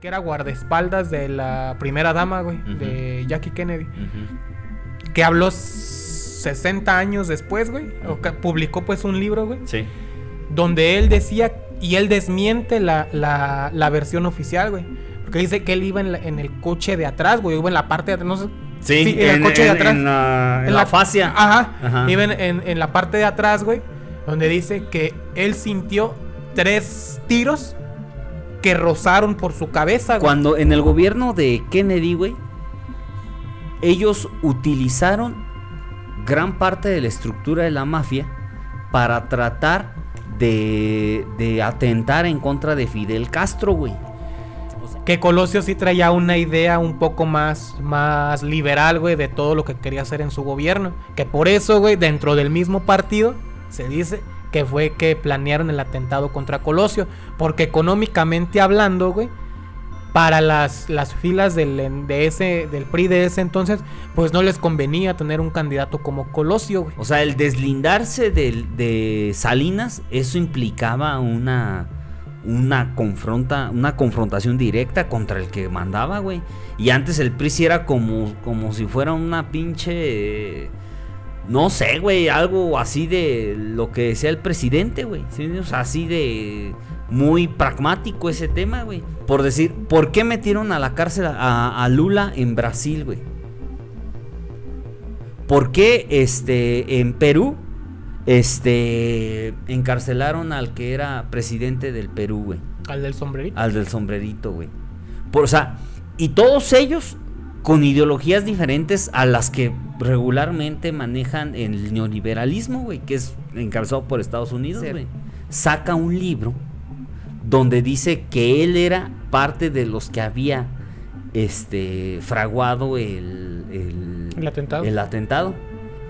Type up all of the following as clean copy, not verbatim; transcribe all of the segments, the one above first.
que era guardaespaldas de la primera dama, güey, de Jackie Kennedy, que habló 60 años después, güey, o que publicó pues un libro, güey, donde él decía, y él desmiente la versión oficial, güey, porque dice que él iba en el coche de atrás, güey, iba en la parte de atrás, no sé. Sí, en el coche de atrás. En la fascia. Ajá. Iba en la parte de atrás, güey, donde dice que él sintió 3 tiros que rozaron por su cabeza, güey. Cuando en el gobierno de Kennedy, güey, ellos utilizaron gran parte de la estructura de la mafia para tratar de atentar en contra de Fidel Castro, güey. Que Colosio sí traía una idea un poco más liberal, güey, de todo lo que quería hacer en su gobierno. Que por eso, güey, dentro del mismo partido se dice que fue que planearon el atentado contra Colosio. Porque económicamente hablando, güey, para las filas del PRI de ese entonces, pues no les convenía tener un candidato como Colosio, güey. O sea, el deslindarse de Salinas, eso implicaba una confrontación directa contra el que mandaba, güey. Y antes el PRI sí era como si fuera una pinche... no sé, güey, algo así de lo que decía el presidente, güey. ¿Sí? O sea, así de... muy pragmático ese tema, güey. Por decir, ¿por qué metieron a la cárcel a Lula en Brasil, güey? ¿Por qué en Perú encarcelaron al que era presidente del Perú, güey? Al del sombrerito. Al del sombrerito, güey. O sea, y todos ellos con ideologías diferentes a las que regularmente manejan el neoliberalismo, güey, que es encabezado por Estados Unidos, güey. Saca un libro donde dice que él era parte de los que había fraguado el atentado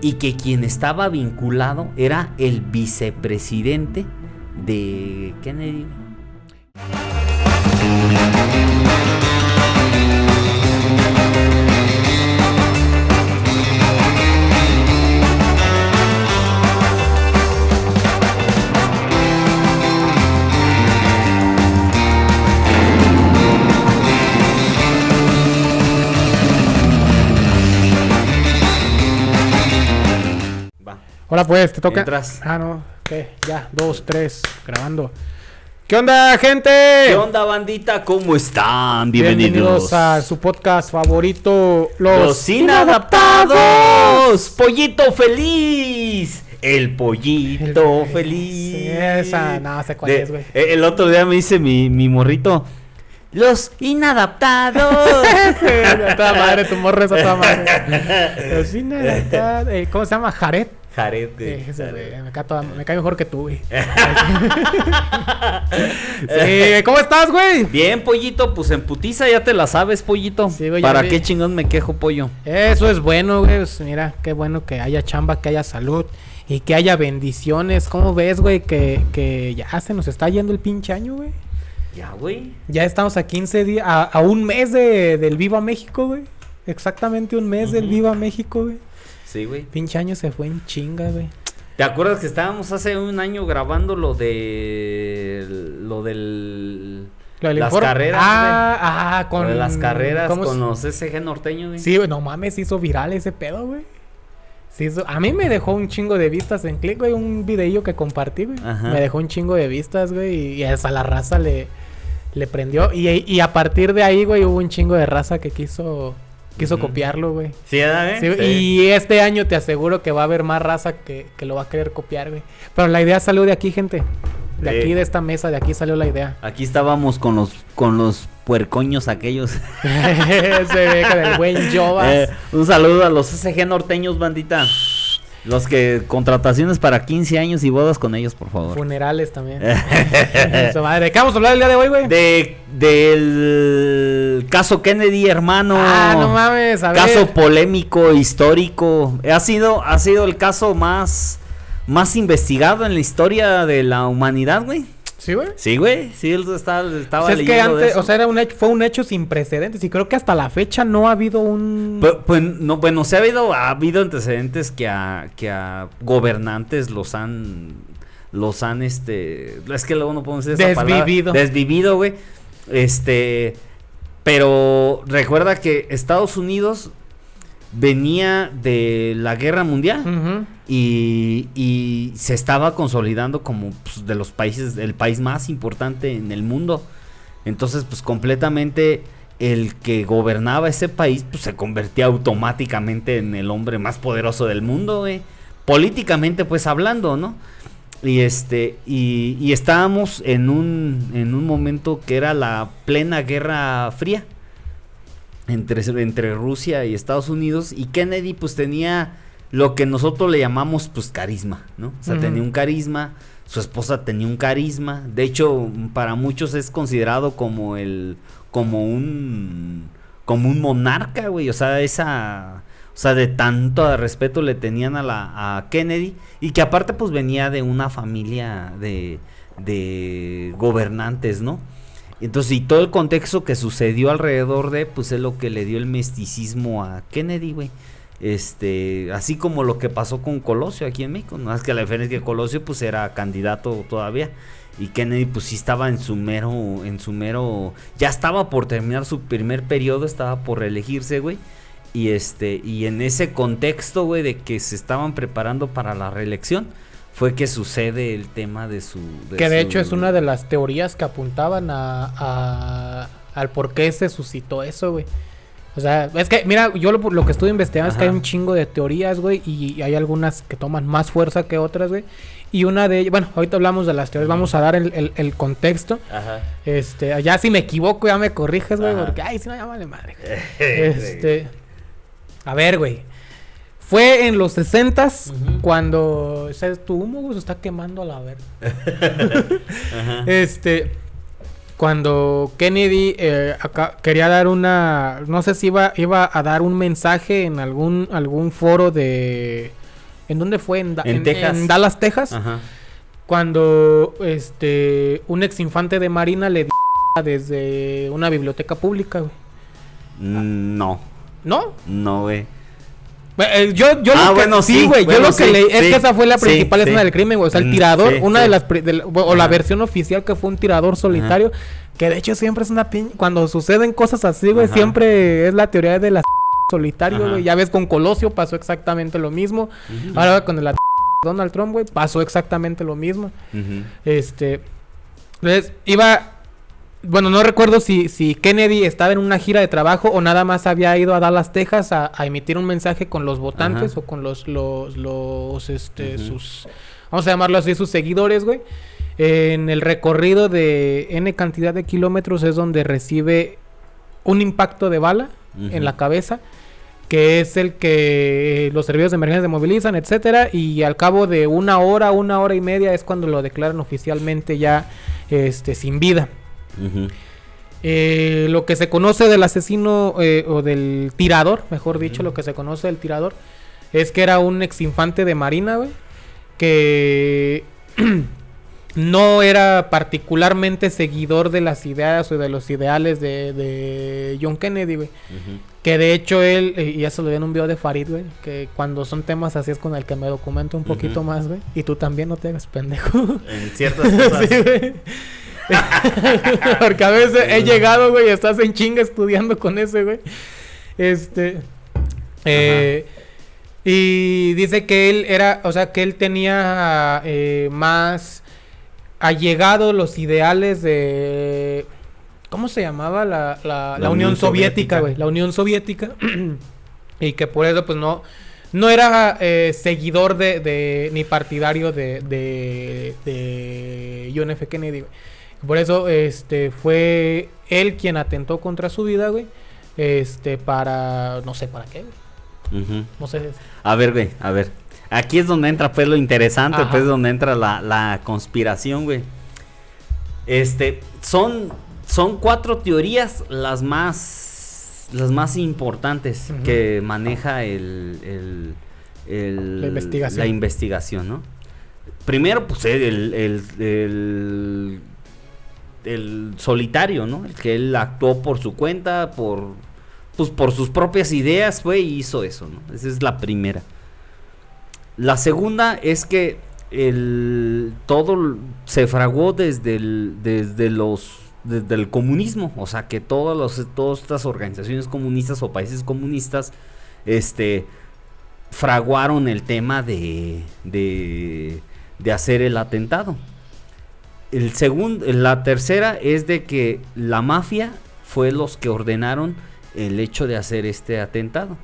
y que quien estaba vinculado era el vicepresidente de Kennedy. Ahora pues, te toca. Entras. No. ¿Qué? Ya, 2, 3, grabando. ¿Qué onda, gente? ¿Qué onda, bandita? ¿Cómo están? Bienvenidos a su podcast favorito, Los Inadaptados. Pollito feliz. El pollito feliz. Sí, esa, no sé cuál es, güey. El otro día me dice mi morrito: Los Inadaptados. A toda madre, tu morro es a toda madre. Los Inadaptados. ¿Cómo se llama? Jared. Jared, me cae mejor que tú, güey. Sí, ¿cómo estás, güey? Bien, pollito, pues en putiza ya te la sabes, pollito. Sí, güey, ¿para qué chingón me quejo, pollo? Eso es bueno, güey. Pues mira, qué bueno que haya chamba, que haya salud y que haya bendiciones. ¿Cómo ves, güey? Que ya se nos está yendo el pinche año, güey. Ya, güey. Ya estamos a 15 días, a un mes del Viva México, güey. Exactamente un mes del Viva México, güey. Sí, güey. Pinche año se fue en chinga, güey. ¿Te acuerdas que estábamos hace un año grabando lo del las informe? Carreras, con lo de las carreras con los SG norteños, güey. Sí, güey, no mames, hizo viral ese pedo, güey. A mí me dejó un chingo de vistas en Click, güey, un videillo que compartí, güey. Ajá. Me dejó un chingo de vistas, güey, y hasta la raza le prendió. Y a partir de ahí, güey, hubo un chingo de raza que quiso copiarlo, güey. Sí, ¿verdad, sí, y este año te aseguro que va a haber más raza que lo va a querer copiar, güey. Pero la idea salió de aquí, gente. De aquí, de esta mesa, de aquí salió la idea. Aquí estábamos con los puercoños aquellos. Ese deja del buen Jovas. Un saludo a los SG norteños, bandita. Los que contrataciones para 15 años y bodas con ellos, por favor. Funerales también. Su madre. ¿De qué vamos a hablar el día de hoy, güey? Del caso Kennedy, hermano. No mames, a ver. Caso polémico, histórico. Ha sido el caso más investigado en la historia de la humanidad, güey. ¿Sí, güey? Sí, güey. Sí, él estaba leyendo es que antes, de eso. O sea, fue un hecho sin precedentes. Y creo que hasta la fecha no ha habido un... Pues no, bueno, sí ha habido antecedentes que a gobernantes los han es que luego no podemos decir esa palabra. Desvivido, güey. Pero recuerda que Estados Unidos venía de la Guerra Mundial Ujú. y se estaba consolidando como pues, de los países, el país más importante en el mundo. Entonces, pues completamente el que gobernaba ese país, pues se convertía automáticamente en el hombre más poderoso del mundo, güey. Políticamente, pues hablando, ¿no? Y y estábamos en un momento que era la plena Guerra Fría entre Rusia y Estados Unidos, y Kennedy pues tenía lo que nosotros le llamamos pues carisma, ¿no? O sea, tenía un carisma, su esposa tenía un carisma, de hecho para muchos es considerado como un monarca, güey, o sea, de tanto respeto le tenían a Kennedy, y que aparte pues venía de una familia de gobernantes, ¿no? Entonces, y todo el contexto que sucedió alrededor de, pues es lo que le dio el misticismo a Kennedy, güey. Así como lo que pasó con Colosio aquí en México, no es que la diferencia es que Colosio pues era candidato todavía y Kennedy pues sí estaba en su mero, ya estaba por terminar su primer periodo, estaba por reelegirse, güey. Y en ese contexto, güey, de que se estaban preparando para la reelección, fue que sucede el tema de su... Que de hecho es una de las teorías que apuntaban al por qué se suscitó eso, güey. O sea, es que, mira, yo lo que estuve investigando es que hay un chingo de teorías, güey, y hay algunas que toman más fuerza que otras, güey. Y una de ellas, bueno, ahorita hablamos de las teorías, vamos a dar el contexto. Ajá. Ya si me equivoco ya me corriges, güey, porque, ay, si no, ya vale madre. A ver, güey. Fue en los 60s cuando... tu humo, güey, se está quemando a la verga. Cuando Kennedy quería dar una... No sé si iba a dar un mensaje en algún foro de... ¿En dónde fue? En Texas. En Dallas, Texas. Ajá. Cuando un ex infante de Marina le dio desde una biblioteca pública, güey. No. ¿No? No, güey. Bueno, sí, güey. Yo lo que leí es que esa fue la principal escena del crimen, güey. O sea, el tirador, una de las o la versión oficial que fue un tirador solitario, que de hecho siempre es una cuando suceden cosas así, güey, siempre es la teoría de la solitario, güey. Ya ves, con Colosio pasó exactamente lo mismo. Ahora con el Donald Trump, güey, pasó exactamente lo mismo. Entonces bueno, no recuerdo si Kennedy estaba en una gira de trabajo o nada más había ido a Dallas, Texas a emitir un mensaje con los votantes o con sus, vamos a llamarlo así, sus seguidores, güey. En el recorrido de N cantidad de kilómetros es donde recibe un impacto de bala en la cabeza, que es el que los servicios de emergencia se movilizan, etcétera, y al cabo de una hora y media es cuando lo declaran oficialmente ya sin vida. Lo que se conoce del asesino o del tirador, mejor dicho, lo que se conoce del tirador es que era un ex infante de Marina, güey, que no era particularmente seguidor de las ideas o de los ideales de John Kennedy, güey. Que de hecho él, y ya se lo vi en un video de Farid, güey, que cuando son temas así es con el que me documento un poquito más, güey. Y tú también, no te hagas pendejo. En ciertas cosas. Sí, güey. Porque a veces he llegado, güey, y estás en chinga estudiando con ese, güey. Y dice que él era, o sea, que él tenía más allegado los ideales de... ¿Cómo se llamaba? La Unión Soviética, güey. La Unión Soviética. Y que por eso, pues, no era seguidor ni partidario de John F. Kennedy, güey. Por eso, fue él quien atentó contra su vida, güey. Para... No sé para qué, güey. No sé. A ver, güey, a ver. Aquí es donde entra, pues, lo interesante, pues, donde entra la conspiración, güey. Son 4 teorías las más importantes que maneja la investigación, ¿no? Primero, pues, el solitario, ¿no? El que él actuó por su cuenta, por sus propias ideas, güey, y hizo eso, ¿no? Esa es la primera. La segunda es que todo se fraguó desde los del comunismo, o sea que todas estas organizaciones comunistas o países comunistas fraguaron el tema de hacer el atentado. La tercera es de que la mafia fue los que ordenaron el hecho de hacer este atentado.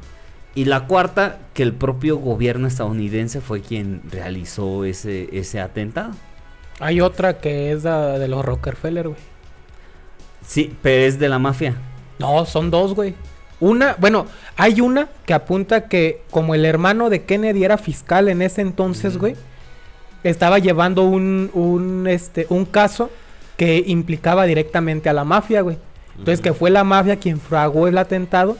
Y la cuarta, que el propio gobierno estadounidense fue quien realizó ese atentado. Hay otra que es de los Rockefeller, güey. Sí, pero es de la mafia. No, son dos, güey. Hay una que apunta que como el hermano de Kennedy era fiscal en ese entonces, güey, estaba llevando un caso que implicaba directamente a la mafia, güey. Entonces que fue la mafia quien fraguó el atentado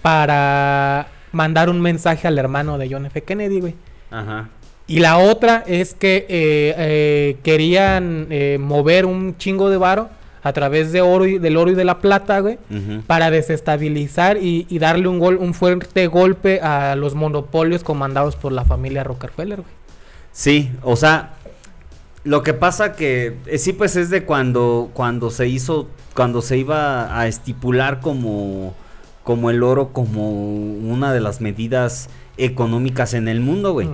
para mandar un mensaje al hermano de John F. Kennedy, güey. Ajá. Y la otra es que querían mover un chingo de varo a través del oro y de la plata, güey, para desestabilizar y darle un fuerte golpe a los monopolios comandados por la familia Rockefeller, güey. Sí, o sea, lo que pasa que sí, pues es de cuando se iba a estipular como el oro como una de las medidas económicas en el mundo, güey.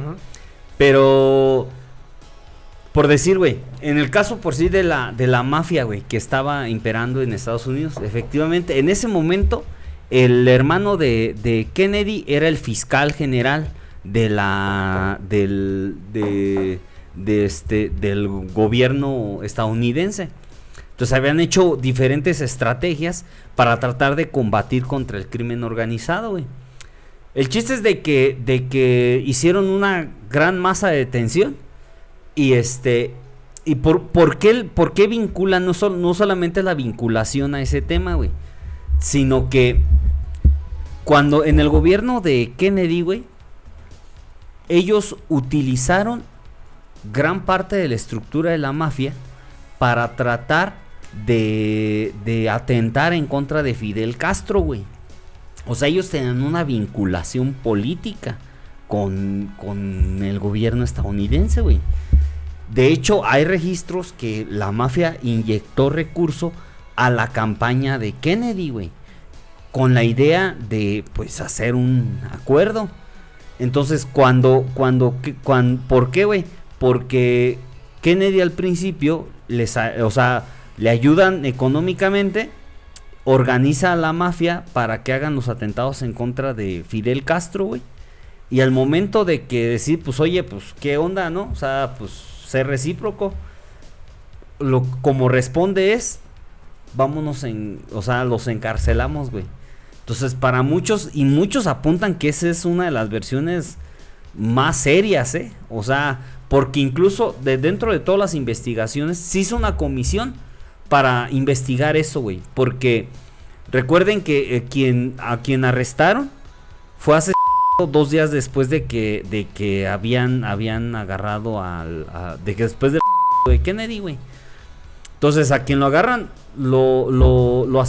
Pero por decir, güey, en el caso por sí de la mafia, güey, que estaba imperando en Estados Unidos, efectivamente, en ese momento el hermano de Kennedy era el fiscal general del gobierno estadounidense. Entonces habían hecho diferentes estrategias para tratar de combatir contra el crimen organizado, güey. El chiste es de que hicieron una gran masa de detención y ¿por qué vinculan? No solamente la vinculación a ese tema, güey, sino que cuando en el gobierno de Kennedy, güey, ellos utilizaron gran parte de la estructura de la mafia para tratar de atentar en contra de Fidel Castro, güey. O sea, ellos tenían una vinculación política con el gobierno estadounidense, güey. De hecho, hay registros que la mafia inyectó recurso a la campaña de Kennedy, güey, con la idea de, pues, hacer un acuerdo. Entonces, ¿por qué, güey? Porque Kennedy al principio le ayudan económicamente, organiza a la mafia para que hagan los atentados en contra de Fidel Castro, güey. Y al momento de que decir, pues, oye, pues, ¿qué onda, no? O sea, pues, ser recíproco. Como responde es, vámonos los encarcelamos, güey. Entonces, para muchos apuntan que esa es una de las versiones más serias, ¿eh? O sea, porque incluso dentro de todas las investigaciones se hizo una comisión para investigar eso, güey. Porque recuerden que a quien arrestaron fue hace 2 días después de que habían agarrado de que después de Kennedy, güey. Entonces, a quien lo agarran lo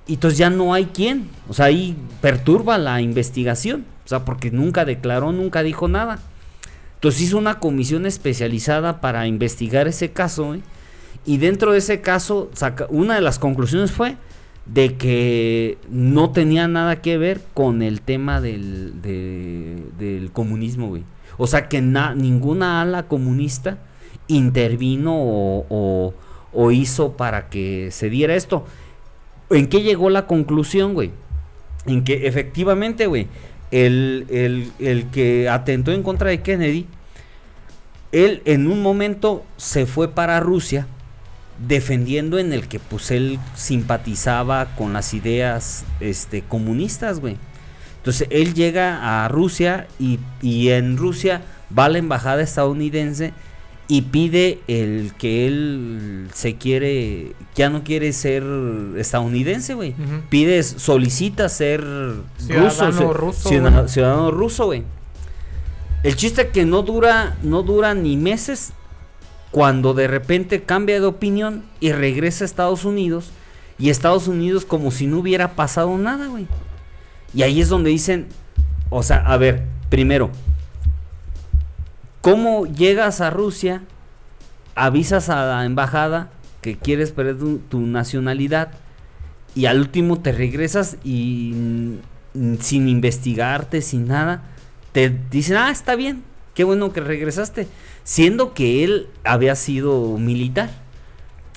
y entonces ya no hay quien. O sea, ahí perturba la investigación. O sea, porque nunca declaró, nunca dijo nada. Entonces hizo una comisión especializada para investigar ese caso, güey. Y dentro de ese caso, una de las conclusiones fue de que no tenía nada que ver con el tema del comunismo, güey. O sea, que ninguna ala comunista intervino o hizo para que se diera esto. ¿En qué llegó la conclusión, güey? En que efectivamente, güey, el que atentó en contra de Kennedy, él en un momento se fue para Rusia defendiendo en el que pues él simpatizaba con las ideas comunistas, güey. Entonces él llega a Rusia y en Rusia va a la embajada estadounidense y pide el que él ya no quiere ser estadounidense, güey. Solicita ser ciudadano ruso, güey. El chiste es que no dura ni meses cuando de repente cambia de opinión y regresa a Estados Unidos. Y Estados Unidos como si no hubiera pasado nada, güey. Y ahí es donde dicen, o sea, a ver, primero, ¿cómo llegas a Rusia, avisas a la embajada que quieres perder tu nacionalidad y al último te regresas y sin investigarte, sin nada, te dicen, está bien, qué bueno que regresaste, siendo que él había sido militar.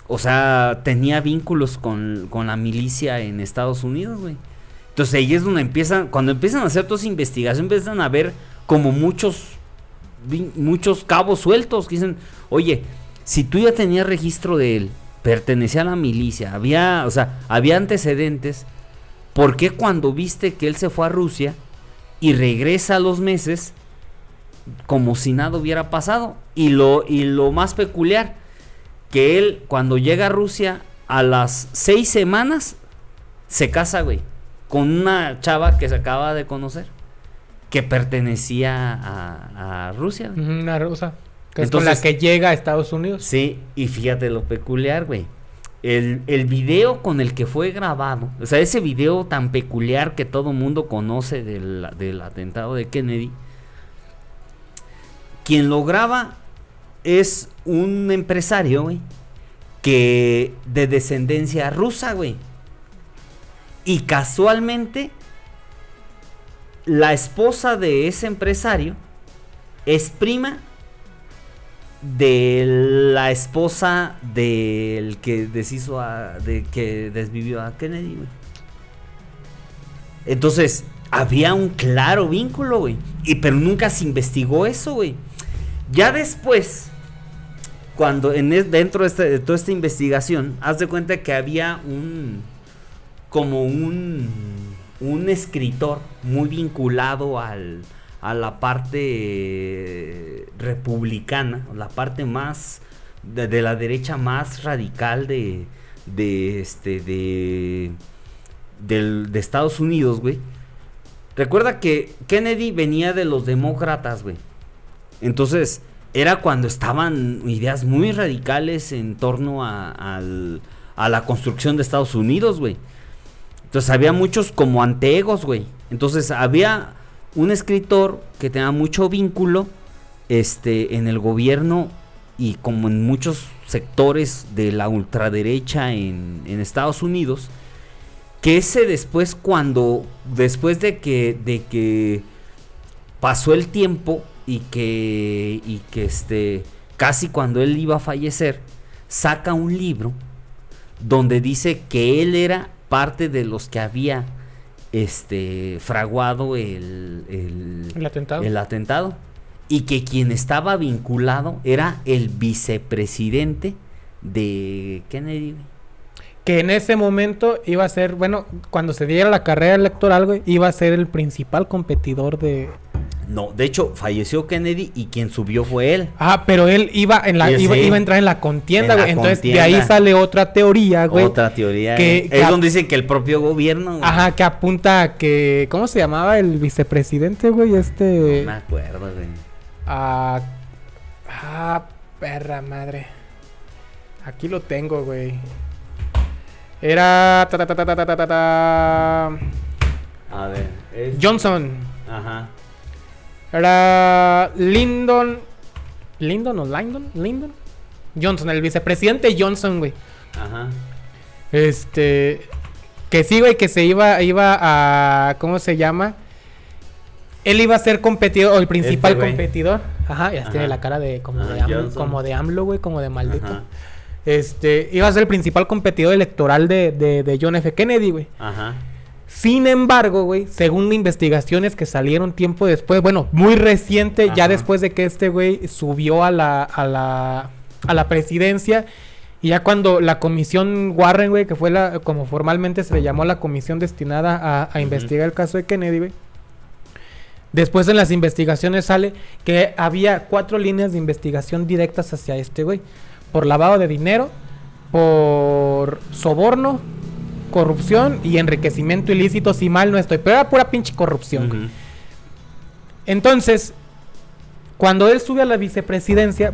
O sea, tenía vínculos con la milicia en Estados Unidos, güey. Entonces ahí es donde cuando empiezan a hacer toda esa investigación, empiezan a ver como muchos cabos sueltos que dicen, oye, si tú ya tenías registro de él, pertenecía a la milicia, había antecedentes, ¿por qué cuando viste que él se fue a Rusia y regresa a los meses como si nada hubiera pasado? Y lo más peculiar, que él cuando llega a Rusia a las 6 semanas se casa, güey, con una chava que se acaba de conocer, que pertenecía a Rusia, güey. Una rusa. Que entonces, es con la que llega a Estados Unidos. Sí, y fíjate lo peculiar, güey. El video con el que fue grabado, o sea, ese video tan peculiar que todo mundo conoce del atentado de Kennedy, quien lo graba es un empresario, güey, que de descendencia rusa, güey. Y casualmente, la esposa de ese empresario es prima de la esposa del que que desvivió a Kennedy, güey. Entonces, había un claro vínculo, güey. Pero nunca se investigó eso, güey. Ya después, cuando dentro de toda esta investigación, haz de cuenta que había un escritor muy vinculado a la parte republicana, la parte más de la derecha más radical de Estados Unidos, güey. Recuerda que Kennedy venía de los demócratas, güey. Entonces, era cuando estaban ideas muy radicales en torno a la construcción de Estados Unidos, güey. Entonces, había muchos como anteegos, güey. Entonces, había un escritor que tenía mucho vínculo en el gobierno y como en muchos sectores de la ultraderecha en Estados Unidos, que ese después de que pasó el tiempo y que casi cuando él iba a fallecer, saca un libro donde dice que él era parte de los que había fraguado el atentado y que quien estaba vinculado era el vicepresidente de Kennedy, güey. Que en ese momento iba a ser, bueno, cuando se diera la carrera electoral, güey, iba a ser el principal competidor de... No, de hecho, falleció Kennedy y quien subió fue él. Pero él iba a entrar en la contienda, güey. Entonces, de ahí sale otra teoría, güey. Otra teoría. Es donde dicen que el propio gobierno, güey. Ajá, que apunta a que... ¿Cómo se llamaba el vicepresidente, güey? No me acuerdo, güey. Perra madre. Aquí lo tengo, güey. Era... A ver. Johnson. Ajá. Era Lyndon Johnson, el vicepresidente Johnson, güey. Ajá. Que sí, güey, que se iba a... ¿Cómo se llama? Él iba a ser competidor, o el principal competidor. Ajá, ya tiene la cara de como de AMLO, güey, como de maldito. Ajá. Iba a ser el principal competidor electoral de John F. Kennedy, güey. Ajá. Sin embargo, güey, según investigaciones que salieron tiempo después, bueno, muy reciente, ya después de que este güey subió a la presidencia, y ya cuando la comisión Warren, güey, que fue como formalmente se le llamó la comisión destinada a investigar el caso de Kennedy, güey. Después en las investigaciones sale que había 4 líneas de investigación directas hacia este güey. Por lavado de dinero, por soborno, corrupción y enriquecimiento ilícito, si mal no estoy, pero era pura pinche corrupción. Uh-huh. Entonces, cuando él sube a la vicepresidencia,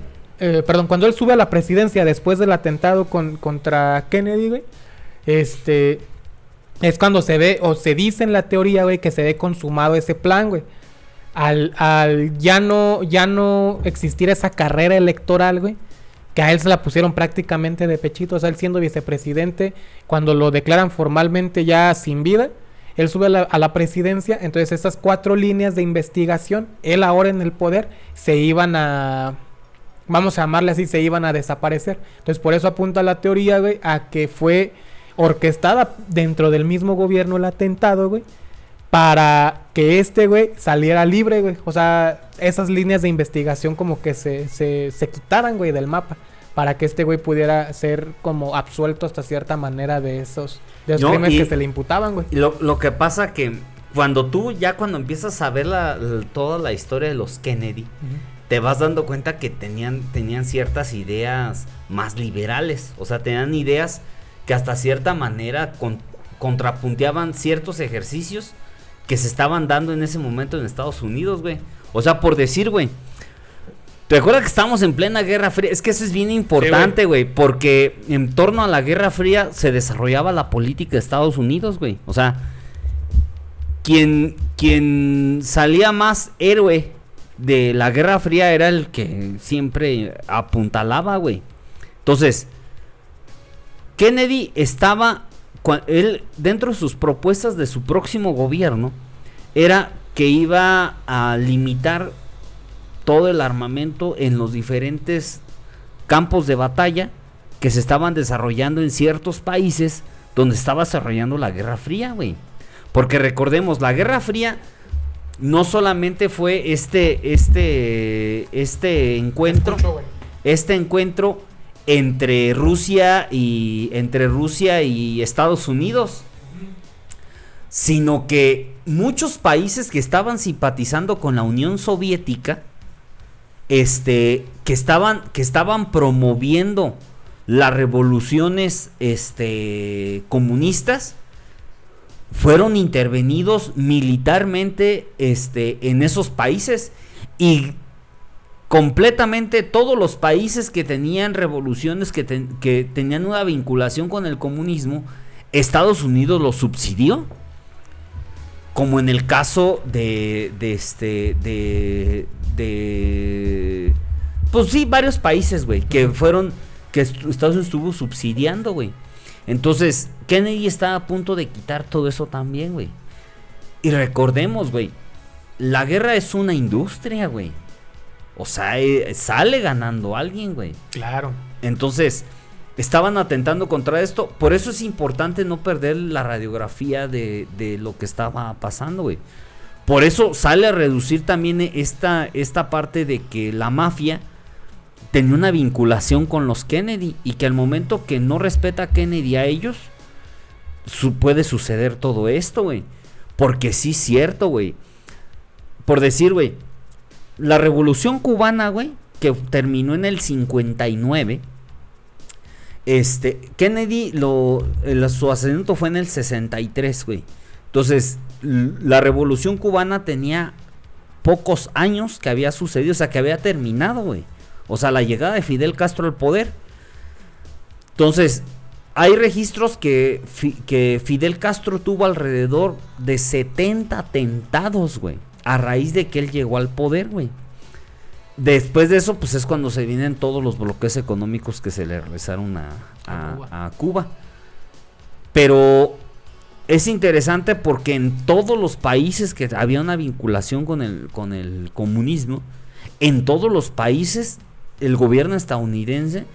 cuando él sube a la presidencia después del atentado contra Kennedy, güey, es cuando se ve, o se dice en la teoría, güey, que se ve consumado ese plan, güey. Al ya no existir esa carrera electoral, güey, que a él se la pusieron prácticamente de pechito, o sea, él siendo vicepresidente, cuando lo declaran formalmente ya sin vida, él sube a la presidencia, entonces esas 4 líneas de investigación, él ahora en el poder, se iban a, vamos a llamarle así, se iban a desaparecer. Entonces por eso apunta la teoría, güey, a que fue orquestada dentro del mismo gobierno el atentado, güey, para que güey, saliera libre, güey. O sea, esas líneas de investigación como que se quitaran, güey, del mapa. Para que güey pudiera ser como absuelto hasta cierta manera de esos crímenes que se le imputaban, güey. Lo que pasa que cuando empiezas a ver toda la historia de los Kennedy, te vas dando cuenta que tenían ciertas ideas más liberales. O sea, tenían ideas que hasta cierta manera contrapunteaban ciertos ejercicios que se estaban dando en ese momento en Estados Unidos, güey. O sea, por decir, güey, ¿te acuerdas que estamos en plena Guerra Fría? Es que eso es bien importante, güey, porque en torno a la Guerra Fría se desarrollaba la política de Estados Unidos, güey. O sea, quien salía más héroe de la Guerra Fría era el que siempre apuntalaba, güey. Entonces, Kennedy estaba, él dentro de sus propuestas de su próximo gobierno, era que iba a limitar todo el armamento en los diferentes campos de batalla que se estaban desarrollando en ciertos países donde estaba desarrollando la Guerra Fría, güey. Porque recordemos, la Guerra Fría no solamente fue este encuentro entre Rusia y Estados Unidos, sino que muchos países que estaban simpatizando con la Unión Soviética, que estaban promoviendo las revoluciones comunistas, fueron intervenidos militarmente en esos países, y completamente todos los países que tenían revoluciones que tenían una vinculación con el comunismo, Estados Unidos los subsidió, como en el caso pues sí, varios países, güey, que Estados Unidos estuvo subsidiando, güey. Entonces, Kennedy estaba a punto de quitar todo eso también, güey. Y recordemos, güey, la guerra es una industria, güey. O sea, sale ganando alguien, güey. Claro. Entonces, estaban atentando contra esto. Por eso es importante no perder la radiografía de lo que estaba pasando, güey. Por eso sale a reducir también esta parte de que la mafia tenía una vinculación con los Kennedy, y que al momento que no respeta a Kennedy a ellos, puede suceder todo esto, güey. Porque sí es cierto, güey. Por decir, güey, la Revolución Cubana, güey, que terminó en el 59, Kennedy su asesinato fue en el 63, güey. Entonces, la Revolución Cubana tenía pocos años que había sucedido, o sea, que había terminado, güey. O sea, la llegada de Fidel Castro al poder. Entonces, hay registros que Fidel Castro tuvo alrededor de 70 atentados, güey, a raíz de que él llegó al poder, güey. Después de eso, pues es cuando se vienen todos los bloqueos económicos que se le realizaron a Cuba. Pero es interesante porque en todos los países que había una vinculación con el comunismo, en todos los países el gobierno estadounidense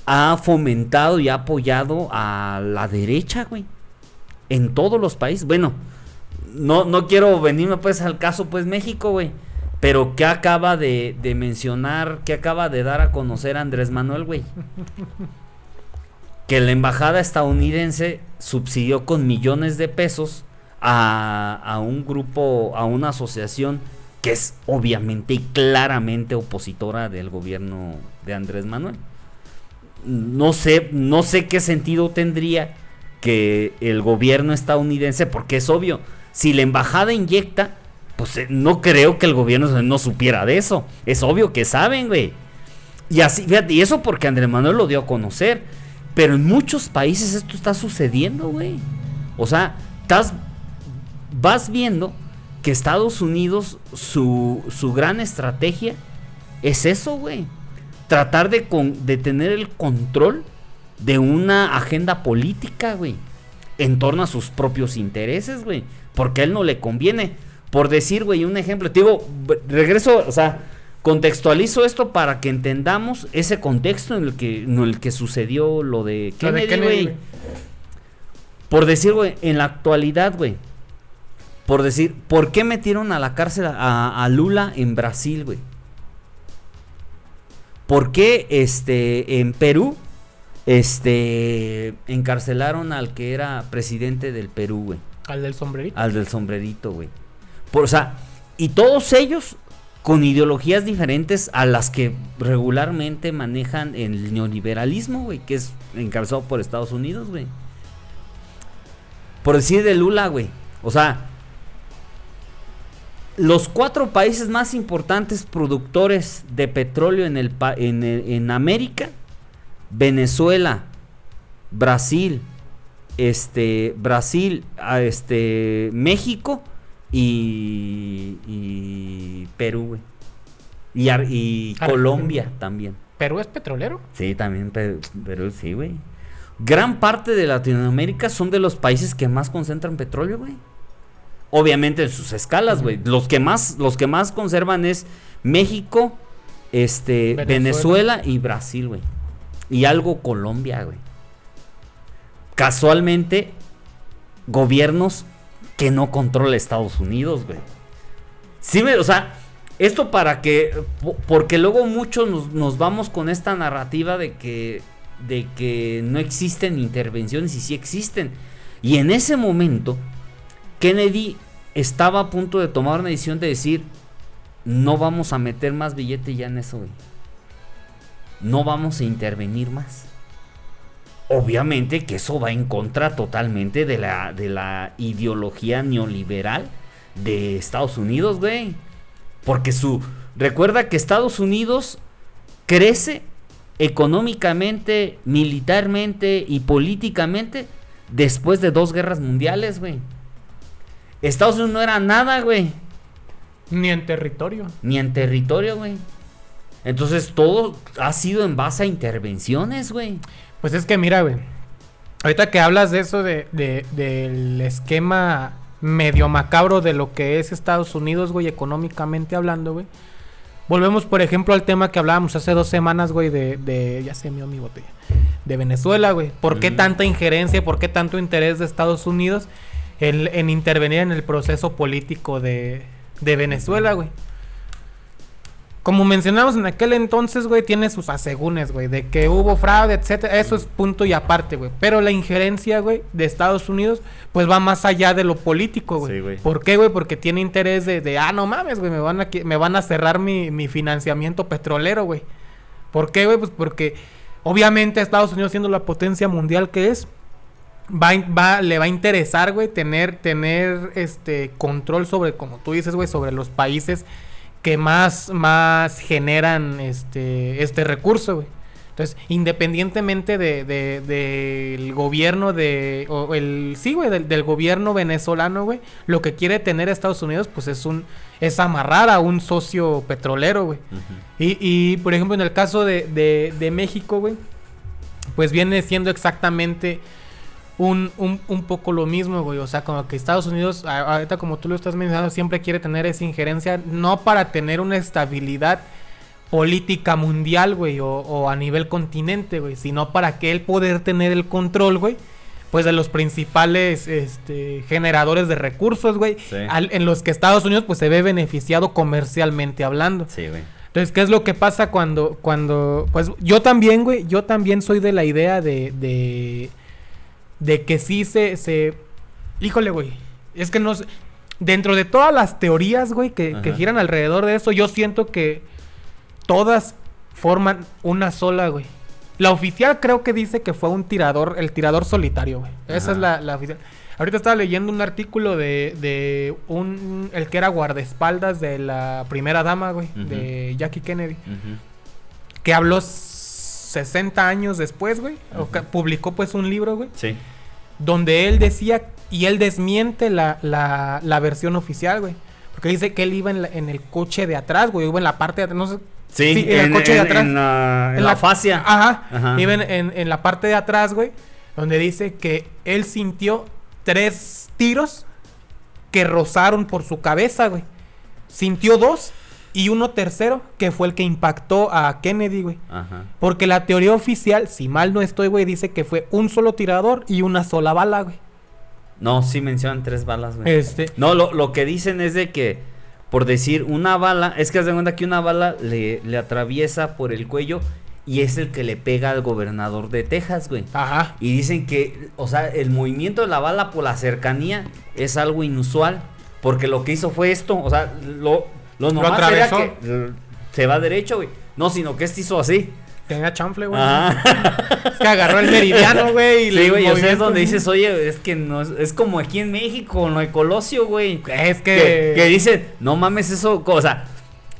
ha fomentado y ha apoyado a la derecha, güey. En todos los países. Bueno, no quiero venirme pues al caso pues México, güey. Pero ¿qué acaba de mencionar? ¿Qué acaba de dar a conocer Andrés Manuel, güey? Que la embajada estadounidense subsidió con millones de pesos a un grupo, a una asociación que es obviamente y claramente opositora del gobierno de Andrés Manuel. No sé qué sentido tendría que el gobierno estadounidense, porque es obvio, si la embajada inyecta, pues no creo que el gobierno no supiera de eso. Es obvio que saben, güey. Y así, fíjate, y eso porque Andrés Manuel lo dio a conocer. Pero en muchos países esto está sucediendo, güey. O sea, vas viendo que Estados Unidos, su gran estrategia es eso, güey. tratar de tener el control de una agenda política, güey, en torno a sus propios intereses, güey, porque a él no le conviene. Por decir, güey, un ejemplo, te digo, regreso, o sea, contextualizo esto para que entendamos ese contexto en el que sucedió lo de Kennedy, güey. Por decir, güey, en la actualidad, güey, por decir, ¿por qué metieron a la cárcel a Lula en Brasil, güey? ¿Por qué en Perú encarcelaron al que era presidente del Perú, güey? Al del sombrerito. Al del sombrerito, güey. O sea, y todos ellos con ideologías diferentes a las que regularmente manejan el neoliberalismo, güey, que es encabezado por Estados Unidos, güey. Por decir de Lula, güey. O sea, los 4 países más importantes productores de petróleo en América: Venezuela, Brasil, México y Perú, güey. Y Colombia también. ¿Perú es petrolero? Sí, también Perú, sí, güey. Gran parte de Latinoamérica son de los países que más concentran petróleo, güey. Obviamente en sus escalas, güey. Los que más conservan es México, Venezuela y Brasil, güey. Y algo Colombia, güey. Casualmente, gobiernos que no controla Estados Unidos, güey. Sí, o sea, esto porque luego muchos nos vamos con esta narrativa de que no existen intervenciones, y sí existen. Y en ese momento Kennedy estaba a punto de tomar una decisión de decir: no vamos a meter más billete ya en eso, güey. No vamos a intervenir más. Obviamente que eso va en contra totalmente de la ideología neoliberal de Estados Unidos, güey. Porque recuerda que Estados Unidos crece económicamente, militarmente y políticamente después de 2 guerras mundiales, güey. Estados Unidos no era nada, güey. Ni en territorio, güey. Entonces todo ha sido en base a intervenciones, güey. Pues es que mira, güey, ahorita que hablas de eso del esquema medio macabro de lo que es Estados Unidos, güey, económicamente hablando, güey. Volvemos, por ejemplo, al tema que hablábamos hace 2 semanas, güey, ya se me dio mi botella, de Venezuela, güey. ¿Por qué tanta injerencia, por qué tanto interés de Estados Unidos en intervenir en el proceso político de Venezuela, güey? Como mencionamos en aquel entonces, güey, tiene sus asegúnes, güey, de que hubo fraude, etcétera. Eso es punto y aparte, güey. Pero la injerencia, güey, de Estados Unidos, pues va más allá de lo político, güey. Sí, güey. ¿Por qué, güey? Porque tiene interés de no mames, güey, me van a cerrar mi financiamiento petrolero, güey. ¿Por qué, güey? Pues porque obviamente Estados Unidos, siendo la potencia mundial que es, le va a interesar, güey, tener control sobre, como tú dices, güey, sobre los países que más generan este recurso, güey. Entonces, independientemente del gobierno del gobierno venezolano, güey, lo que quiere tener Estados Unidos, pues es amarrar a un socio petrolero, güey. Uh-huh. Y por ejemplo, en el caso de México, güey, pues viene siendo exactamente un poco lo mismo, güey. O sea, como que Estados Unidos, ahorita como tú lo estás mencionando, siempre quiere tener esa injerencia, no para tener una estabilidad política mundial, güey, o a nivel continente, güey, sino para que él poder tener el control, güey, pues de los principales generadores de recursos, güey, sí, en los que Estados Unidos pues se ve beneficiado comercialmente hablando. Sí, güey. Entonces, ¿qué es lo que pasa cuando pues yo también, güey, soy de la idea de que sí híjole, güey, es que no sé, dentro de todas las teorías, güey, que giran alrededor de eso, yo siento que todas forman una sola, güey. La oficial creo que dice que fue el tirador solitario, güey. Esa es la oficial. Ahorita estaba leyendo un artículo el que era guardaespaldas de la primera dama, güey, de Jackie Kennedy, que habló 60 años después, güey, publicó pues un libro, güey, sí, donde él decía, y él desmiente la versión oficial, güey, porque dice que él iba en el coche de atrás, güey, iba en la parte de atrás, no sé Sí, en el coche de atrás. En la fascia. Ajá. Iba en la parte de atrás, güey, donde dice que él sintió 3 tiros que rozaron por su cabeza, güey. Sintió 2 y uno tercero que fue el que impactó a Kennedy, güey. Ajá. Porque la teoría oficial, si mal no estoy, güey, dice que fue un solo tirador y una sola bala, güey. No, sí mencionan 3 balas, güey. No, lo que dicen es de que, por decir, una bala, es que haz de cuenta que una bala le atraviesa por el cuello y es el que le pega al gobernador de Texas, güey. Ajá. Y dicen que, o sea, el movimiento de la bala por la cercanía es algo inusual, porque lo que hizo fue esto, o sea, lo normal sería que se va derecho, güey. No, sino que hizo así. Tenía chanfle, güey. Es que agarró el meridiano, güey. Sí, güey, yo sé es donde dices, oye, es que no es como aquí en México, no hay Colosio, güey. Es que dicen, no mames eso, o sea,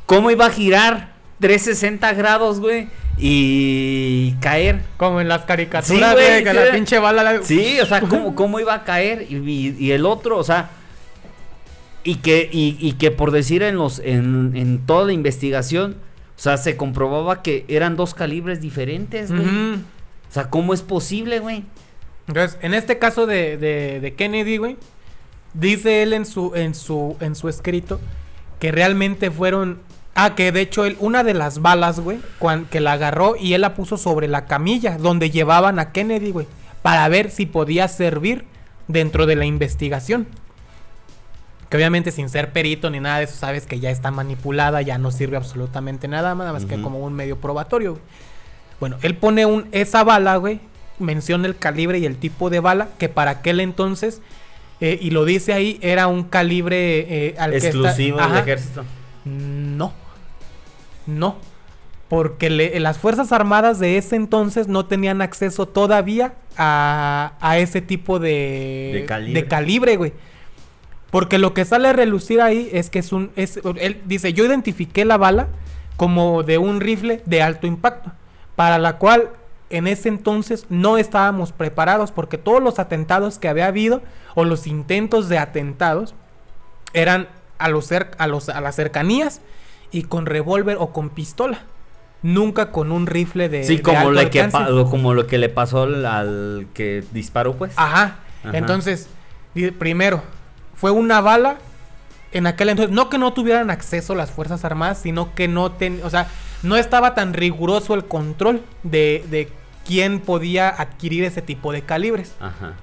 ¿cómo iba a girar 360 grados, güey? Y caer. Como en las caricaturas, güey, sí, que la pinche bala. Sí, o sea, ¿cómo iba a caer? Y el otro, o sea, y que por decir en toda la investigación, o sea, se comprobaba que eran 2 calibres diferentes, güey. O sea, ¿cómo es posible, güey? Entonces, en este caso de Kennedy, güey, dice él en su escrito que realmente fueron... que de hecho una de las balas, güey, que la agarró y él la puso sobre la camilla donde llevaban a Kennedy, güey, para ver si podía servir dentro de la investigación. Que obviamente sin ser perito ni nada de eso, sabes que ya está manipulada, ya no sirve absolutamente nada más que como un medio probatorio, güey. Bueno, él pone esa bala, güey, menciona el calibre y el tipo de bala, que para aquel entonces, y lo dice ahí, era un calibre exclusivo del ejército. No, porque las Fuerzas Armadas de ese entonces no tenían acceso todavía a ese tipo de calibre, güey. Porque lo que sale a relucir ahí es que él dice, yo identifiqué la bala como de un rifle de alto impacto, para la cual en ese entonces no estábamos preparados, porque todos los atentados que había habido, o los intentos de atentados, eran a las cercanías y con revólver o con pistola. Nunca con un rifle de como alto como lo que le pasó al que disparó, pues. Ajá. Entonces, primero, fue una bala en aquel entonces, no que no tuvieran acceso las Fuerzas Armadas, sino que no estaba tan riguroso el control de quién podía adquirir ese tipo de calibres. Ajá.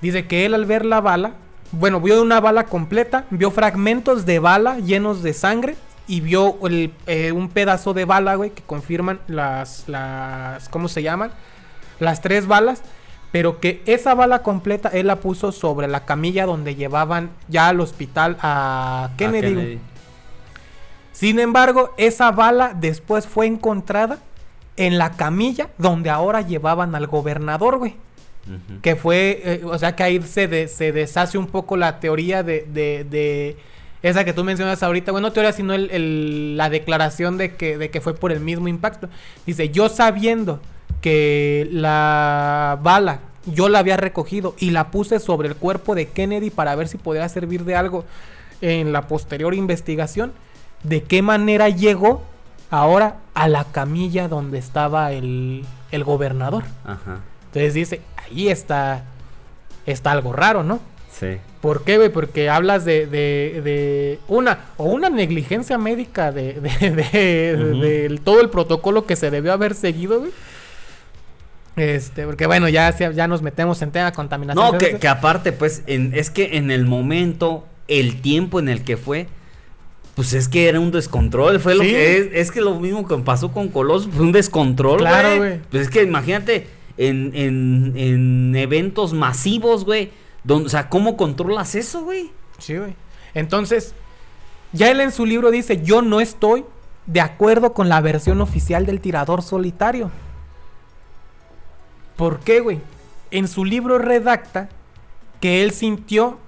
Dice que él al ver la bala, bueno, vio una bala completa, vio fragmentos de bala llenos de sangre y vio un pedazo de bala, güey, que confirman las ¿cómo se llaman? Las 3 balas, pero que esa bala completa él la puso sobre la camilla donde llevaban ya al hospital a Kennedy. Sin embargo, esa bala después fue encontrada en la camilla donde ahora llevaban al gobernador, güey. Que fue, o sea que ahí se deshace un poco la teoría de esa que tú mencionas ahorita. Bueno, no teoría, sino la declaración de que fue por el mismo impacto. Dice, yo sabiendo que la bala yo la había recogido y la puse sobre el cuerpo de Kennedy para ver si podría servir de algo en la posterior investigación, ¿de qué manera llegó ahora a la camilla donde estaba el gobernador? Ajá. Entonces dice, ahí está algo raro, ¿no? Sí. ¿Por qué, güey? Porque hablas de una negligencia médica de todo el protocolo que se debió haber seguido, güey. Porque bueno, ya nos metemos en tema de contaminación. No, que aparte, pues, es que en el momento, el tiempo en el que fue, pues es que era un descontrol. Fue lo que es que lo mismo que pasó con Colosio, fue un descontrol, güey. Claro, güey. Pues es que imagínate, en eventos masivos, güey, o sea, ¿cómo controlas eso, güey? Sí, güey. Entonces, ya él en su libro dice, yo no estoy de acuerdo con la versión oficial del tirador solitario. ¿Por qué, güey? En su libro redacta que él sintió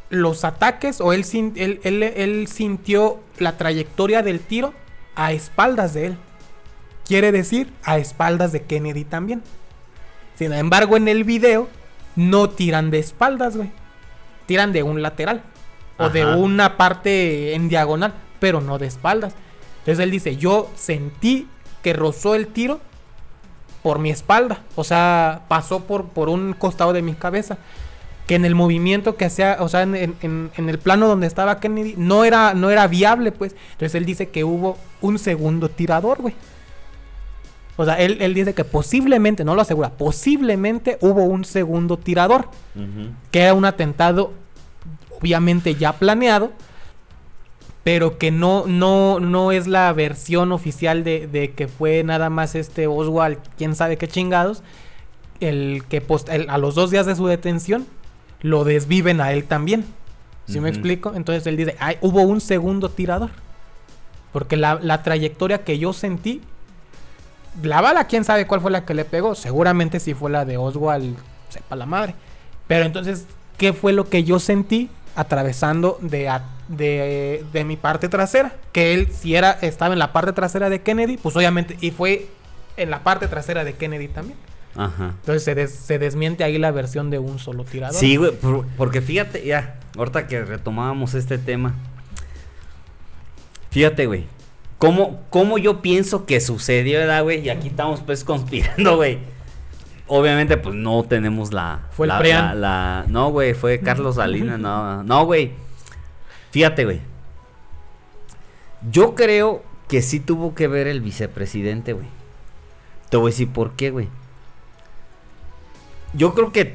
los ataques, o él sintió la trayectoria del tiro a espaldas de él. Quiere decir, a espaldas de Kennedy también. Sin embargo, en el video no tiran de espaldas, güey. Tiran de un lateral. O de una parte en diagonal, pero no de espaldas. Entonces él dice, yo sentí que rozó el tiro por mi espalda, o sea, pasó por un costado de mi cabeza, que en el movimiento que hacía, o sea, en el plano donde estaba Kennedy, no era viable, pues. Entonces él dice que hubo un segundo tirador, güey. O sea, él dice que posiblemente, no lo asegura, posiblemente hubo un segundo tirador, que era un atentado obviamente ya planeado, pero que no es la versión oficial de que fue nada más Oswald, quién sabe qué chingados, el que a los 2 días de su detención lo desviven a él también. ¿Sí me explico? Entonces él dice, hubo un segundo tirador, porque la trayectoria que yo sentí, la bala, quién sabe cuál fue la que le pegó, seguramente sí fue la de Oswald, sepa la madre. Pero entonces, ¿qué fue lo que yo sentí atravesando de mi parte trasera? Que él, si estaba en la parte trasera de Kennedy, pues obviamente, y fue en la parte trasera de Kennedy también. Ajá. Entonces se desmiente ahí la versión de un solo tirador. Sí, güey, porque fíjate, ya, ahorita que retomábamos este tema, fíjate, güey, cómo yo pienso que sucedió, ¿verdad, güey? Y aquí estamos, pues, conspirando, güey. Obviamente, pues, no tenemos Fue el PRIAN. no, güey, fue Carlos Salinas, no, güey. Fíjate, güey. Yo creo que sí tuvo que ver el vicepresidente, güey. Te voy a decir por qué, güey. Yo creo que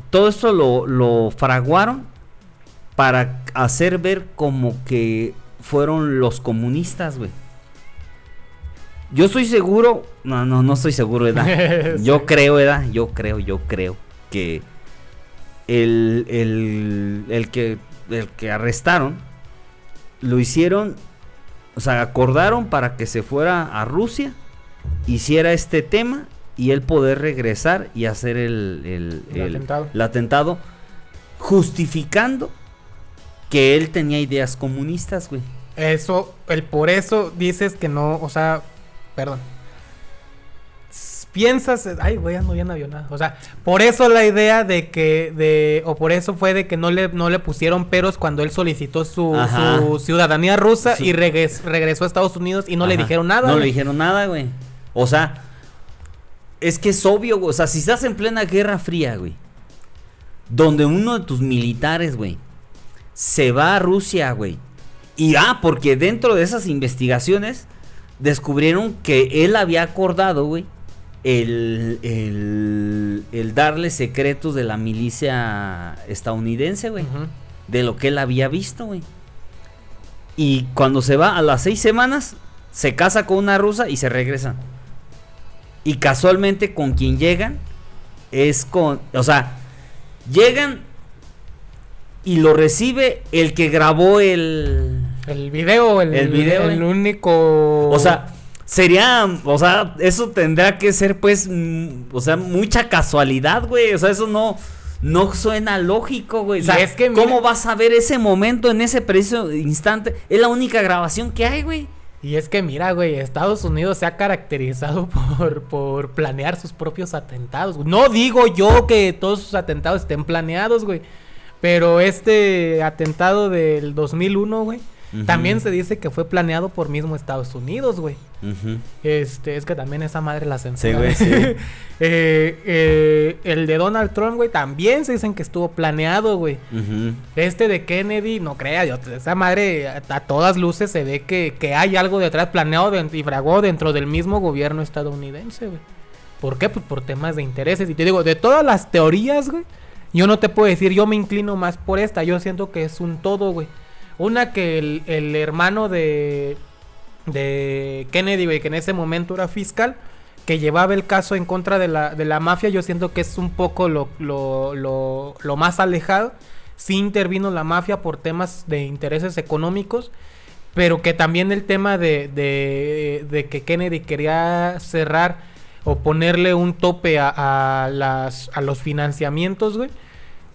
todo esto lo fraguaron para hacer ver como que fueron los comunistas, güey. Yo estoy seguro, no estoy seguro, ¿verdad? Sí. Yo creo, ¿verdad? Yo creo que el que arrestaron lo hicieron, o sea, acordaron para que se fuera a Rusia, hiciera este tema y él poder regresar y hacer el atentado, justificando que él tenía ideas comunistas, güey. Por eso dices que no, o sea, perdón. Piensas, ay, güey, ando bien avionado. O sea, por eso la idea o por eso fue de que no le pusieron peros cuando él solicitó su ciudadanía rusa y regresó a Estados Unidos y no le dijeron nada. No le dijeron nada, güey. O sea, es que es obvio, güey. O sea, si estás en plena Guerra Fría, güey, donde uno de tus militares, güey, se va a Rusia, güey, y porque dentro de esas investigaciones descubrieron que él había acordado, güey, el darle secretos de la milicia estadounidense, güey, de lo que él había visto, güey. Y cuando se va a las 6 semanas, se casa con una rusa y se regresa. Y casualmente con quien llegan es o sea, llegan y lo recibe el que grabó el video, el único. O sea, eso tendrá que ser, pues, o sea, mucha casualidad, güey. O sea, eso no suena lógico, güey. O sea, es que ¿cómo vas a ver ese momento en ese preciso instante? Es la única grabación que hay, güey. Y es que mira, güey, Estados Unidos se ha caracterizado por planear sus propios atentados. No digo yo que todos sus atentados estén planeados, güey. Pero este atentado del 2001, güey, también se dice que fue planeado por mismo Estados Unidos, güey. Es que también esa madre la censura. Sí, güey, sí. El de Donald Trump, güey, también se dicen que estuvo planeado, güey. De Kennedy, no crea, esa madre a todas luces se ve que hay algo detrás planeado y fragó dentro del mismo gobierno estadounidense, güey. ¿Por qué? Pues por temas de intereses. Y te digo, de todas las teorías, güey, yo no te puedo decir, yo me inclino más por esta. Yo siento que es un todo, güey. Una, que el hermano de Kennedy, güey, que en ese momento era fiscal, que llevaba el caso en contra de la mafia, yo siento que es un poco lo más alejado. Sí intervino la mafia por temas de intereses económicos, pero que también el tema de que Kennedy quería cerrar o ponerle un tope a los financiamientos, güey.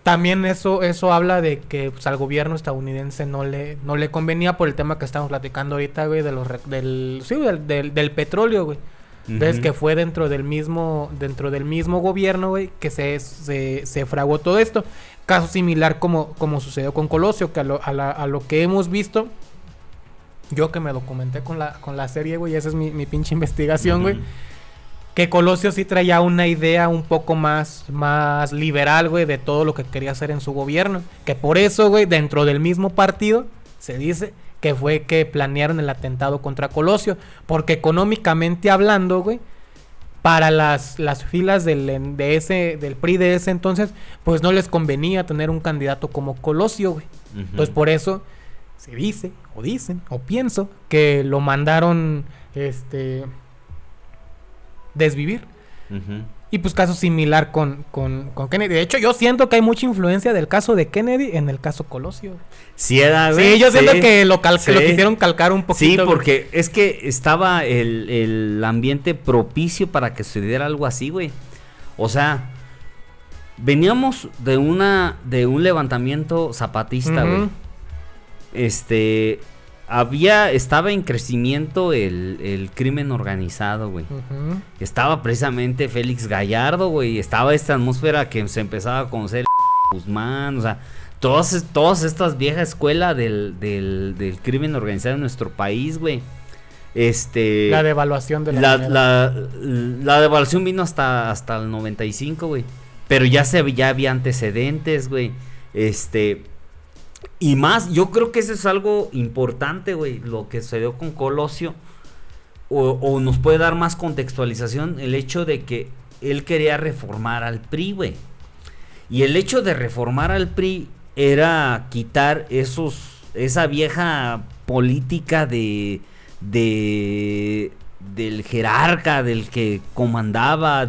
También eso habla de que, pues, al gobierno estadounidense no le convenía por el tema que estamos platicando ahorita, güey, del petróleo, güey. Entonces, que fue dentro del mismo gobierno, güey, que se fraguó todo esto. Caso similar como sucedió con Colosio, que a lo que hemos visto, yo que me documenté con la serie, güey, esa es mi pinche investigación, güey, que Colosio sí traía una idea un poco más liberal, güey, de todo lo que quería hacer en su gobierno. Que por eso, güey, dentro del mismo partido se dice que fue que planearon el atentado contra Colosio. Porque económicamente hablando, güey, para las filas del PRI de ese entonces, pues no les convenía tener un candidato como Colosio, güey. Entonces por eso se dice, o dicen, o pienso, que lo mandaron, desvivir. Y pues caso similar con Kennedy. De hecho, yo siento que hay mucha influencia del caso de Kennedy en el caso Colosio. Sí, era, güey. Sí, yo siento que lo quisieron calcar un poquito. Sí, porque güey, es que estaba el ambiente propicio para que sucediera algo así, güey. O sea, veníamos de un levantamiento zapatista, güey. Estaba en crecimiento el crimen organizado, güey. Estaba precisamente Félix Gallardo, güey. Estaba esta atmósfera que se empezaba a conocer Guzmán, o sea, todas estas viejas escuelas del crimen organizado en nuestro país, güey. La devaluación de la devaluación vino hasta el 95, güey. Pero ya había antecedentes, güey. Y más, yo creo que eso es algo importante, güey, lo que sucedió con Colosio, o nos puede dar más contextualización el hecho de que él quería reformar al PRI, güey. Y el hecho de reformar al PRI era quitar esa vieja política del jerarca, del que comandaba,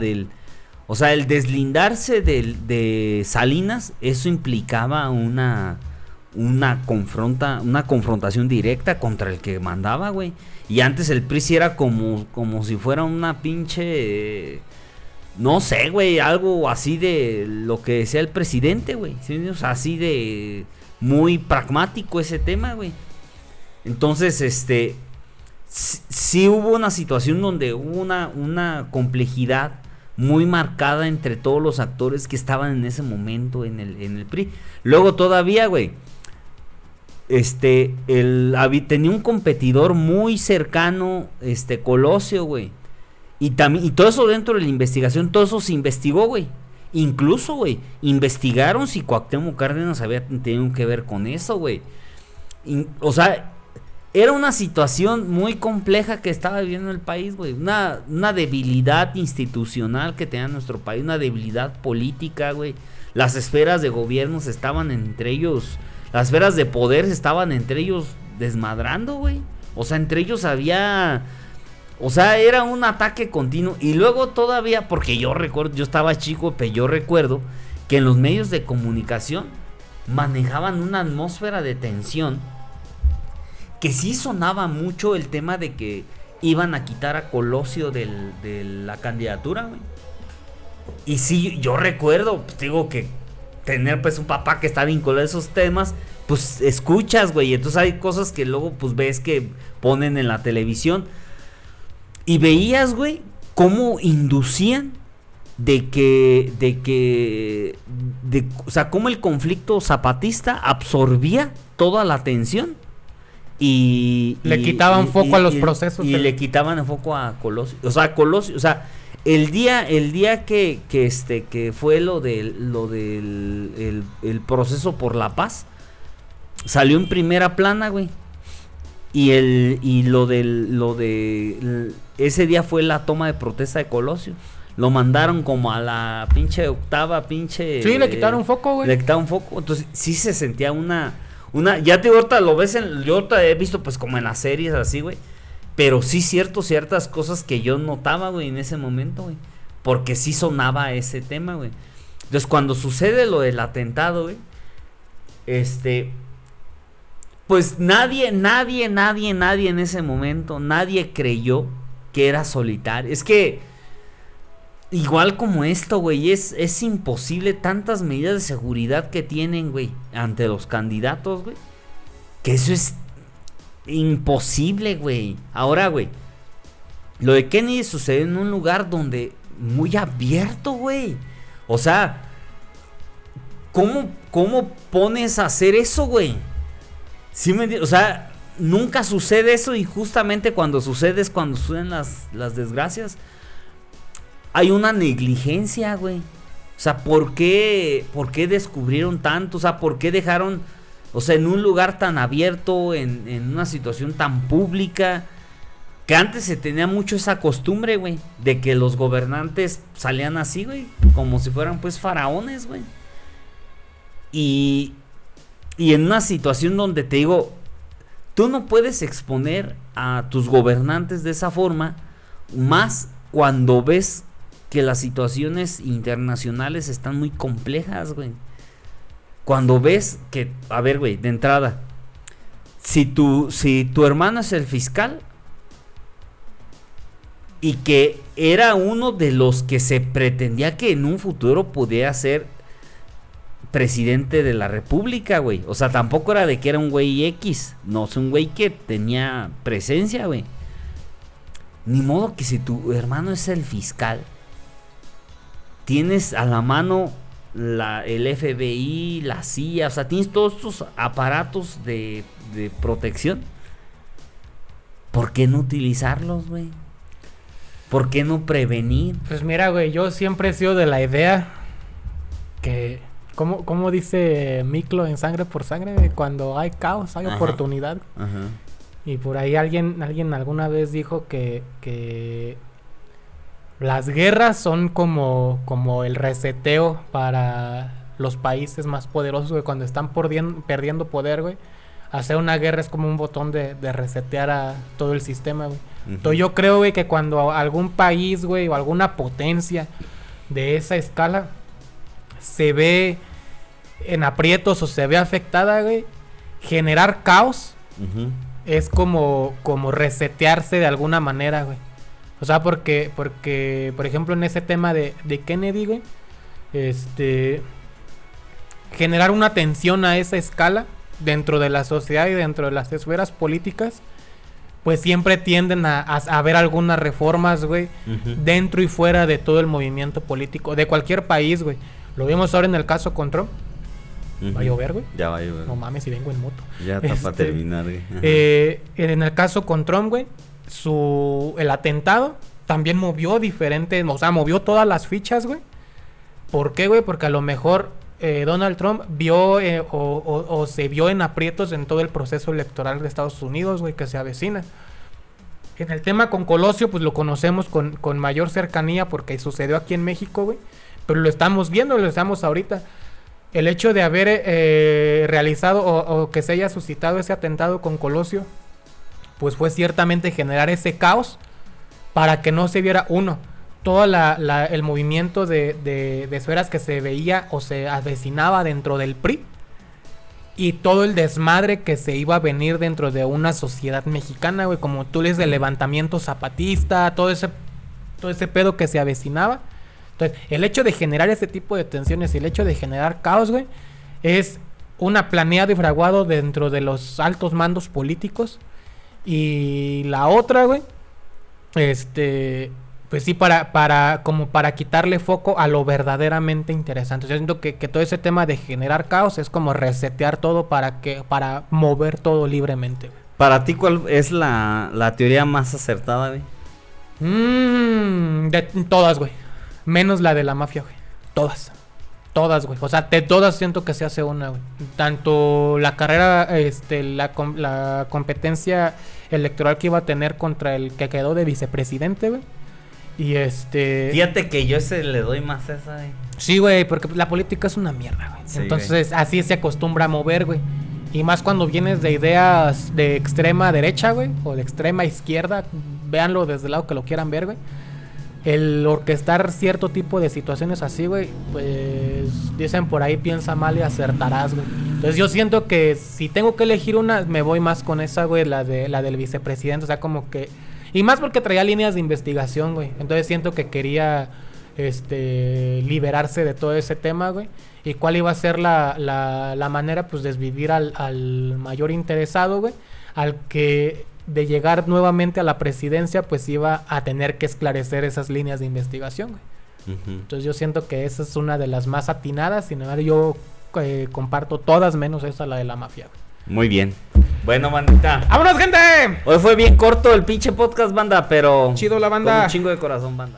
o sea, el deslindarse de Salinas, eso implicaba una confrontación directa contra el que mandaba, güey. Y antes el PRI sí era como si fuera una pinche, no sé, güey, algo así de lo que decía el presidente, güey. ¿Sí? O sea, así de muy pragmático ese tema, güey. Entonces, sí hubo una situación donde hubo una complejidad muy marcada entre todos los actores que estaban en ese momento en el PRI. Luego todavía, güey, tenía un competidor muy cercano, Colosio, güey. Y todo eso dentro de la investigación, todo eso se investigó, güey. Incluso, güey, investigaron si Cuauhtémoc Cárdenas había tenido que ver con eso, güey. O sea, era una situación muy compleja que estaba viviendo el país, güey. Una debilidad institucional que tenía nuestro país, una debilidad política, güey. Las esferas de gobierno estaban entre ellos. Las esferas de poder estaban entre ellos desmadrando, güey. O sea, entre ellos había... O sea, era un ataque continuo. Y luego todavía, porque yo recuerdo, yo estaba chico, pero yo recuerdo que en los medios de comunicación manejaban una atmósfera de tensión. Que sí sonaba mucho el tema de que iban a quitar a Colosio de la candidatura, güey. Y sí, yo recuerdo, pues digo que tener pues un papá que está vinculado a esos temas, pues escuchas, güey. Entonces hay cosas que luego pues ves que ponen en la televisión. Y veías, güey, cómo inducían o sea, cómo el conflicto zapatista absorbía toda la atención. Y le quitaban foco a los procesos. Y le quitaban el foco a Colosio. O sea, el día que fue lo del el proceso por la paz, salió en primera plana, güey. Y ese día fue la toma de protesta de Colosio. Lo mandaron como a la pinche octava, pinche. Sí, le quitaron foco, güey. Le quitaron foco. Entonces, sí se sentía ya te ahorita lo ves yo ahorita he visto pues como en las series así, güey. Pero sí ciertas cosas que yo notaba, güey, en ese momento, güey. Porque sí sonaba ese tema, güey. Entonces, cuando sucede lo del atentado, güey, pues nadie en ese momento, nadie creyó que era solitario. Es que, igual como esto, güey, es imposible tantas medidas de seguridad que tienen, güey, ante los candidatos, güey, que eso es imposible, güey. Ahora, güey, lo de Kennedy sucedió en un lugar donde muy abierto, güey. O sea, ¿cómo pones a hacer eso, güey? Sí, o sea, nunca sucede eso, y justamente cuando sucede es cuando suceden las desgracias. Hay una negligencia, güey. O sea, ¿por qué descubrieron tanto? O sea, ¿por qué dejaron, o sea, en un lugar tan abierto, en una situación tan pública, que antes se tenía mucho esa costumbre, güey, de que los gobernantes salían así, güey, como si fueran pues faraones, güey? Y en una situación donde te digo, tú no puedes exponer a tus gobernantes de esa forma, más cuando ves que las situaciones internacionales están muy complejas, güey. Cuando ves que, a ver, güey, de entrada, si tu hermano es el fiscal y que era uno de los que se pretendía que en un futuro pudiera ser presidente de la república, güey. O sea, tampoco era de que era un güey X, no, es un güey que tenía presencia, güey. Ni modo que si tu hermano es el fiscal, tienes a la mano el FBI, la CIA, o sea, tienes todos estos aparatos de protección. ¿Por qué no utilizarlos, güey? ¿Por qué no prevenir? Pues mira, güey, yo siempre he sido de la idea que, ¿cómo dice Miklo en Sangre por Sangre? Cuando hay caos, hay oportunidad. Ajá. Y por ahí alguien alguna vez dijo que las guerras son como el reseteo para los países más poderosos, güey, cuando están perdiendo poder, güey. Hacer una guerra es como un botón de resetear a todo el sistema, güey. Entonces yo creo, güey, que cuando algún país, güey, o alguna potencia de esa escala se ve en aprietos o se ve afectada, güey, generar caos es como resetearse de alguna manera, güey. O sea, porque por ejemplo, en ese tema de Kennedy, güey, generar una tensión a esa escala dentro de la sociedad y dentro de las esferas políticas, pues siempre tienden a haber algunas reformas, güey, dentro y fuera de todo el movimiento político de cualquier país, güey. Lo vimos ahora en el caso con Trump. ¿Va a llover, güey? Ya va a llover. No mames, si vengo en moto. Ya está para terminar, güey. En el caso con Trump, güey, el atentado también movió diferentes, o sea, movió todas las fichas, güey. ¿Por qué, güey? Porque a lo mejor Donald Trump vio o se vio en aprietos en todo el proceso electoral de Estados Unidos, güey, que se avecina. En el tema con Colosio, pues lo conocemos con mayor cercanía porque sucedió aquí en México, güey. Pero lo estamos viendo, lo estamos ahorita. El hecho de haber realizado o que se haya suscitado ese atentado con Colosio, pues fue ciertamente generar ese caos para que no se viera todo el movimiento de esferas que se veía o se avecinaba dentro del PRI y todo el desmadre que se iba a venir dentro de una sociedad mexicana, güey, como tú lees, el levantamiento zapatista, todo ese pedo que se avecinaba. Entonces, el hecho de generar ese tipo de tensiones y el hecho de generar caos, güey, es una planeado y fraguado dentro de los altos mandos políticos. Y la otra, güey, pues sí, para quitarle foco a lo verdaderamente interesante. Yo siento que todo ese tema de generar caos es como resetear todo para mover todo libremente, güey. Para ti, ¿cuál es la teoría más acertada, güey? De todas, güey. Menos la de la mafia, güey. Todas, güey. O sea, de todas siento que se hace una, güey. Tanto la carrera, la competencia electoral que iba a tener contra el que quedó de vicepresidente, güey. Y Fíjate que yo le doy más a esa, güey. Sí, güey, porque la política es una mierda, güey. Sí, entonces, güey, así se acostumbra a mover, güey. Y más cuando vienes de ideas de extrema derecha, güey, o de extrema izquierda, véanlo desde el lado que lo quieran ver, güey. El orquestar cierto tipo de situaciones así, güey, pues dicen por ahí, piensa mal y acertarás, güey. Entonces yo siento que si tengo que elegir una, me voy más con esa, güey, la del vicepresidente. O sea, como que... Y más porque traía líneas de investigación, güey. Entonces siento que quería liberarse de todo ese tema, güey. Y cuál iba a ser la manera, pues, de desvivir al mayor interesado, güey. Al que... de llegar nuevamente a la presidencia, pues iba a tener que esclarecer esas líneas de investigación, güey. Entonces yo siento que esa es una de las más atinadas. Sin embargo, yo comparto todas menos esa, la de la mafia, güey. Muy bien. Bueno, bandita. ¡Vámonos, gente! Hoy fue bien corto el pinche podcast, banda, pero... Chido la banda. Con un chingo de corazón, banda.